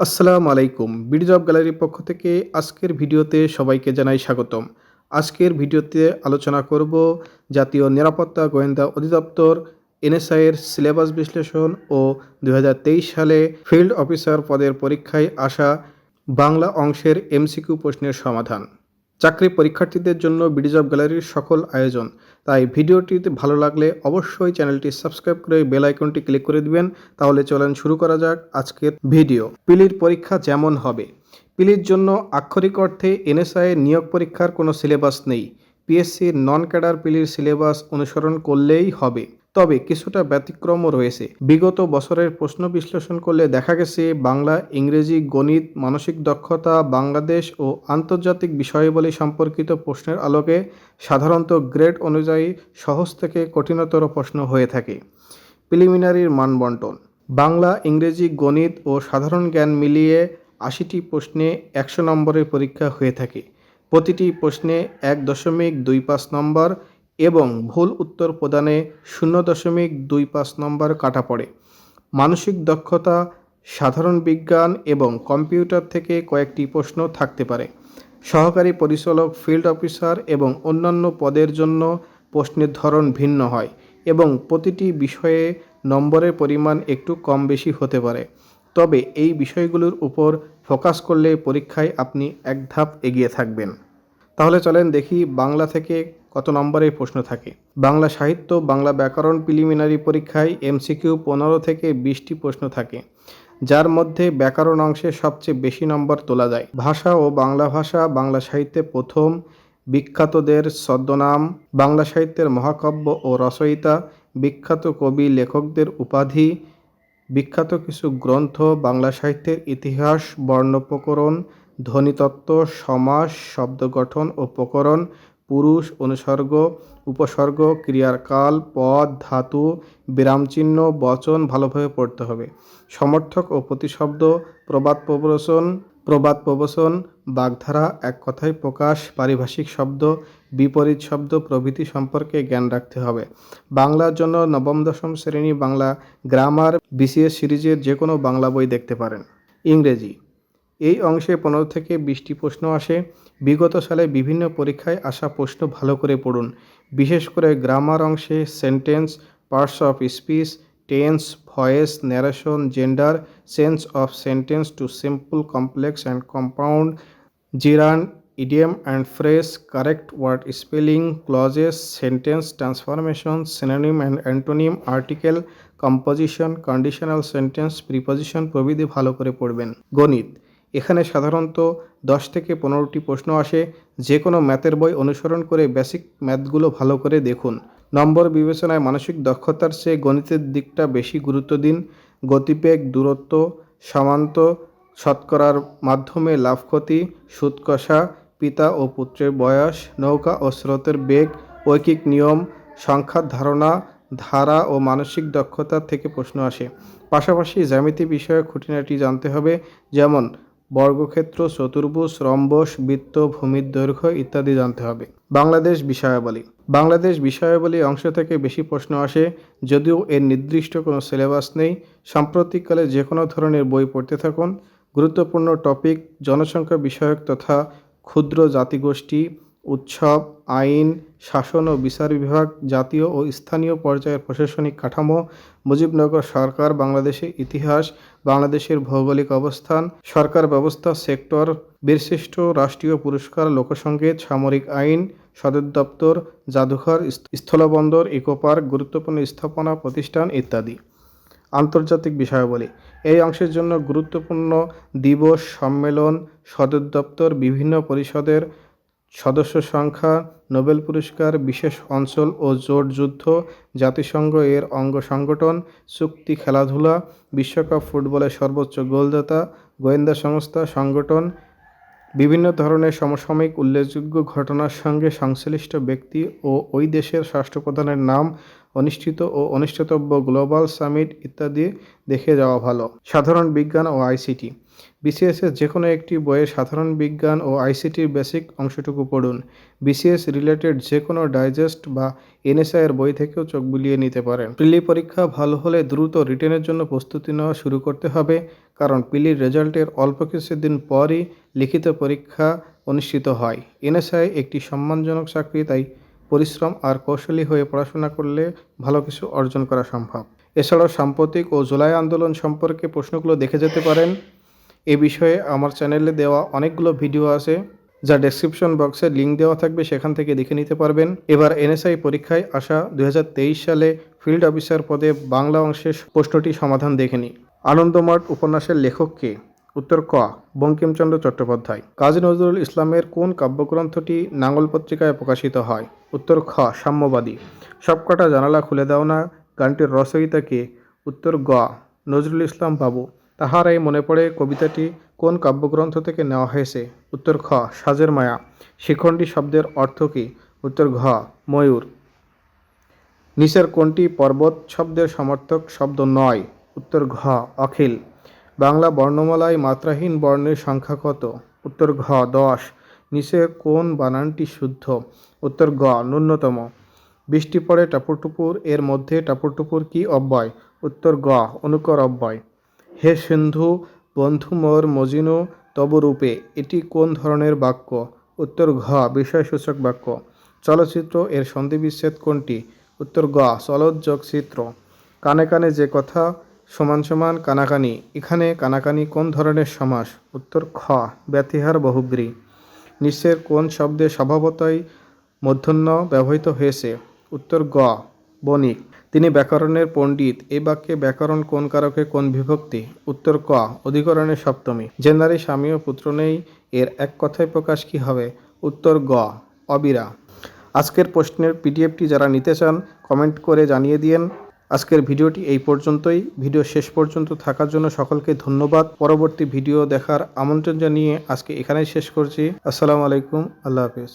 আসসালামু আলাইকুম। BD job গ্যালারির পক্ষ থেকে আজকের ভিডিওতে সবাইকে জানাই স্বাগতম। আজকের ভিডিওতে আলোচনা করব জাতীয় নিরাপত্তা গোয়েন্দা অধিদপ্তর এনএসআই এর সিলেবাস বিশ্লেষণ ও 2023 সালে ফিল্ড অফিসার পদের পরীক্ষায় আসা বাংলা অংশের এমসিকিউ প্রশ্নের সমাধান। চাকরি পরীক্ষার্থীদের জন্য বিডি জব গ্যালারির সকল আয়োজন। তাই ভিডিওটিতে ভালো লাগলে অবশ্যই চ্যানেলটি সাবস্ক্রাইব করে বেল আইকনটি ক্লিক করে দিবেন। তাহলে চলেন শুরু করা যাক আজকের ভিডিও। পিলির পরীক্ষা যেমন হবে। পিলির জন্য আক্ষরিক অর্থে এনএসআই এর নিয়োগ পরীক্ষার কোনো সিলেবাস নেই। পিএসসির নন ক্যাডার পিলির সিলেবাস অনুসরণ করলেই হবে। তবে কিছুটা ব্যতিক্রমও রয়েছে। বিগত বছরের প্রশ্ন বিশ্লেষণ করলে দেখা গেছে বাংলা, ইংরেজি, গণিত, মানসিক দক্ষতা, বাংলাদেশ ও আন্তর্জাতিক বিষয়াবলী সম্পর্কিত প্রশ্নের আলোকে সাধারণত গ্রেড অনুযায়ী সহজ থেকে কঠিনতর প্রশ্ন হয়ে থাকে। প্রিলিমিনারির মানবণ্টন। বাংলা, ইংরেজি, গণিত ও সাধারণ জ্ঞান মিলিয়ে 80টি প্রশ্নে 100 নম্বরের পরীক্ষা হয়ে থাকে। প্রতিটি প্রশ্নে 1.25 নম্বর এবং ভুল উত্তর প্রদানে 0.25 নম্বর কাটা পড়ে। মানসিক দক্ষতা, সাধারণ বিজ্ঞান এবং কম্পিউটার থেকে কয়েকটি প্রশ্ন থাকতে পারে। সহকারী পরিচালক, ফিল্ড অফিসার এবং অন্যান্য পদের জন্য প্রশ্নের ধরন ভিন্ন হয় এবং প্রতিটি বিষয়ে নম্বরের পরিমাণ একটু কম বেশি হতে পারে। তবে এই বিষয়গুলোর উপর ফোকাস করলে পরীক্ষায় আপনি এক ধাপ এগিয়ে থাকবেন। তাহলে চলেন দেখি বাংলা থেকে কত নম্বরের প্রশ্ন থাকে। বাংলা সাহিত্য, বাংলা ব্যাকরণ প্রিলিমিনারি পরীক্ষায় এমসিকিউ 15 থেকে 20টি প্রশ্ন থাকে, যার মধ্যে ব্যাকরণ অংশে সবচেয়ে বেশি নম্বর তোলা যায়। ভাষা ও বাংলা ভাষা, বাংলা সাহিত্যে প্রথম, বিখ্যাতদের ছদ্মনাম, বাংলা সাহিত্যের মহাকাব্য ও রচয়িতা, বিখ্যাত কবি লেখকদের উপাধি, বিখ্যাত কিছু গ্রন্থ, বাংলা সাহিত্যের ইতিহাস, বর্ণপ্রকরণ, ধ্বনিতত্ত্ব, সমাস, শব্দগঠন ও প্রকরণ, পুরুষ, অনুসর্গ, উপসর্গ, ক্রিয়ার কাল, পদ, ধাতু, বিরামচিহ্ন, বচন ভালোভাবে পড়তে হবে। সমর্থক ও প্রতিশব্দ, প্রবাদ প্রবচন, বাগধারা, এক কথায় প্রকাশ, পারিভাষিক শব্দ, বিপরীত শব্দ প্রভৃতি সম্পর্কে জ্ঞান রাখতে হবে। বাংলার জন্য নবম দশম শ্রেণী বাংলা গ্রামার বিসিএস সিরিজের যে কোনো বাংলা বই দেখতে পারেন। ইংরেজি, এই অংশে 15 থেকে 20টি প্রশ্ন আসে। বিগত সালে বিভিন্ন পরীক্ষায় আসা প্রশ্ন ভালো করে পড়ুন। বিশেষ করে গ্রামার অংশে sentence, parts of speech, tense, voice, narration, gender, change of sentence to simple, complex and compound, gerund, idiom and phrase, correct word spelling, clauses, sentence transformation, synonym and antonym, article, composition, conditional sentence, preposition প্রভৃতি ভালো করে পড়বেন। গণিত, এখানে সাধারণত 10 থেকে 15টি প্রশ্ন আসে। যে কোনো ম্যাথের বই অনুসরণ করে বেসিক ম্যাথগুলো ভালো করে দেখুন। নম্বর বিবেচনায় মানসিক দক্ষতার চেয়ে গণিতের দিকটা বেশি গুরুত্ব দিন। গতিবেগ, দূরত্ব, সমান্ত, শতকরার মাধ্যমে লাভ ক্ষতি, সুদ কষা, পিতা ও পুত্রের বয়স, নৌকা ও স্রোতের বেগ, ঐকিক নিয়ম, সংখ্যার ধারণা, ধারা ও মানসিক দক্ষতা থেকে প্রশ্ন আসে। পাশাপাশি জ্যামিতি বিষয়ে খুঁটিনাটি জানতে হবে, যেমন বর্গক্ষেত্র, চতুর্ভুজ, রম্বস, বৃত্ত, ভূমির দৈর্ঘ্য ইত্যাদি জানতে হবে। বাংলাদেশ বিষয়াবলী। বাংলাদেশ বিষয়াবলী অংশ থেকে বেশি প্রশ্ন আসে, যদিও এর নির্দিষ্ট কোনো সিলেবাস নেই। সাম্প্রতিককালে যে কোনো ধরনের বই পড়তে থাকুন। গুরুত্বপূর্ণ টপিক: জনসংখ্যা বিষয়ক তথা ক্ষুদ্র জাতিগোষ্ঠী, উৎসব, আইন, শাসন ও বিচার বিভাগ, জাতীয় ও স্থানীয় পর্যায়ের প্রশাসনিক কাঠামো, মুজিবনগর সরকার, বাংলাদেশের ইতিহাস, বাংলাদেশের ভৌগোলিক অবস্থান, সরকার ব্যবস্থা, সেক্টর, বীরশ্রেষ্ঠ, রাষ্ট্রীয় পুরস্কার, লোকসঙ্গীত, সামরিক আইন, সদর দপ্তর, জাদুঘর, স্থলবন্দর, ইকো পার্ক, গুরুত্বপূর্ণ স্থাপনা প্রতিষ্ঠান ইত্যাদি। আন্তর্জাতিক বিষয়াবলী। এই অংশের জন্য গুরুত্বপূর্ণ দিবস, সম্মেলন, সদর দপ্তর, বিভিন্ন পরিষদের সদস্য সংখ্যা, নোবেল পুরস্কার, বিশেষ অঞ্চল ও জোট যুদ্ধ, জাতিসংঘ এর অঙ্গ সংগঠন, চুক্তি, খেলাধুলা, বিশ্বকাপ ফুটবলের সর্বোচ্চ গোলদাতা, গোয়েন্দা সংস্থা, সংগঠন, বিভিন্ন ধরনের সমসাময়িক উল্লেখযোগ্য ঘটনার সঙ্গে সংশ্লিষ্ট ব্যক্তি ও ওই দেশের রাষ্ট্রপ্রধানের নাম, অনুষ্ঠিত ও অনুষ্ঠিতব্য গ্লোবাল সামিট ইত্যাদি দেখে যাওয়া ভালো। সাধারণ বিজ্ঞান ও আইসিটি। বিসিএসের যে কোনো একটি বইয়ে সাধারণ বিজ্ঞান ও আইসিটির বেসিক অংশটুকু পড়ুন। বিসিএস রিলেটেড যে কোনো ডাইজেস্ট বা এনএসআই এর বই থেকেও চোখ বুলিয়ে নিতে পারেন। প্রিলি পরীক্ষা ভালো হলে দ্রুত রিটেনের জন্য প্রস্তুতি নেওয়া শুরু করতে হবে, কারণ প্রিলির রেজাল্টের অল্প কিছুদিন পরই লিখিত পরীক্ষা অনুষ্ঠিত হয়। এনএসআই একটি সম্মানজনক চাকরি, তাই পরিশ্রম আর কৌশলী হয়ে পড়াশোনা করলে ভালো কিছু অর্জন করা সম্ভব। এছাড়াও সাম্প্রতিক ও জুলাই আন্দোলন সম্পর্কে প্রশ্নগুলো দেখে যেতে পারেন। এ বিষয়ে আমার চ্যানেলে দেওয়া অনেকগুলো ভিডিও আছে, যা ডেসক্রিপশন বক্সে লিঙ্ক দেওয়া থাকবে, সেখান থেকে দেখে নিতে পারবেন। এবার এনএসআই পরীক্ষায় আসা 2023 সালে ফিল্ড অফিসার পদে বাংলা অংশের প্রশ্নটি সমাধান দেখে নিই। আনন্দমঠ উপন্যাসের লেখক কে? উত্তর ক, বঙ্কিমচন্দ্র চট্টোপাধ্যায়। কাজী নজরুল ইসলামের কোন কাব্যগ্রন্থটি নাঙ্গল পত্রিকায় প্রকাশিত হয়? উত্তর খ, সাম্যবাদী। সবকটা জানালা খুলে দাও না গানটির রচয়িতা কে? উত্তর গ, নজরুল ইসলাম বাবু। তাহারাই মনে পড়ে কবিতাটি কোন কাব্যগ্রন্থ থেকে নেওয়া হয়েছে? উত্তর খ, সাজের মায়া। শিখণ্ডী শব্দের অর্থ কী? উত্তর ঘ, ময়ূর। নিচের কোনটি পর্বত শব্দের সমর্থক শব্দ নয়? উত্তর ঘ, অখিল। বাংলা বর্ণমালায় মাত্রাহীন বর্ণের সংখ্যা কত? উত্তর ঘ, 10। নিচের কোন বানানটি শুদ্ধ? উত্তর গ, ন্যূনতম। বৃষ্টি পড়ে টাপুর টুপুর এর মধ্যে টাপুর টুপুর কি অব্যয়? উত্তর গ, অনুকর অব্যয়। হে সিন্ধু বন্ধু মোর মজিনু তব রূপে, এটি কোন ধরনের বাক্য? উত্তর ঘ, বিষয়সূচক বাক্য। চলচ্চিত্র এর সন্ধিবিচ্ছেদ কোনটি? উত্তর গ, চলৎ যোগ চিত্র। কানে কানে যে কথা সমান সমান কানাকানি, এখানে কানাকানি কোন ধরনের সমাস? উত্তর খ, ব্যতিহার বহুব্রী। নিচের কোন শব্দে স্বভাবতই মূর্ধন্য ব্যবহৃত হয়েছে? উত্তর গ, বণিক। তিনি ব্যাকরণের পণ্ডিত। এই বাক্যে ব্যাকরণ কোন কারকে কোন বিভক্তি? উত্তর ক, অধিকরণের সপ্তমী। যে নারী স্বামী ও পুত্র নেই, এর এক কথায় প্রকাশ কি হবে? উত্তর গ, অবিরা। আজকের প্রশ্নের পিডিএফটি যারা নিতে চান কমেন্ট করে জানিয়ে দিন। আজকের ভিডিওটি এই পর্যন্তই। ভিডিও শেষ পর্যন্ত থাকার জন্য সকলকে ধন্যবাদ। পরবর্তী ভিডিও দেখার আমন্ত্রণ জানিয়ে আজকে এখানেই শেষ করছি। আসসালামু আলাইকুম, আল্লাহ হাফেজ।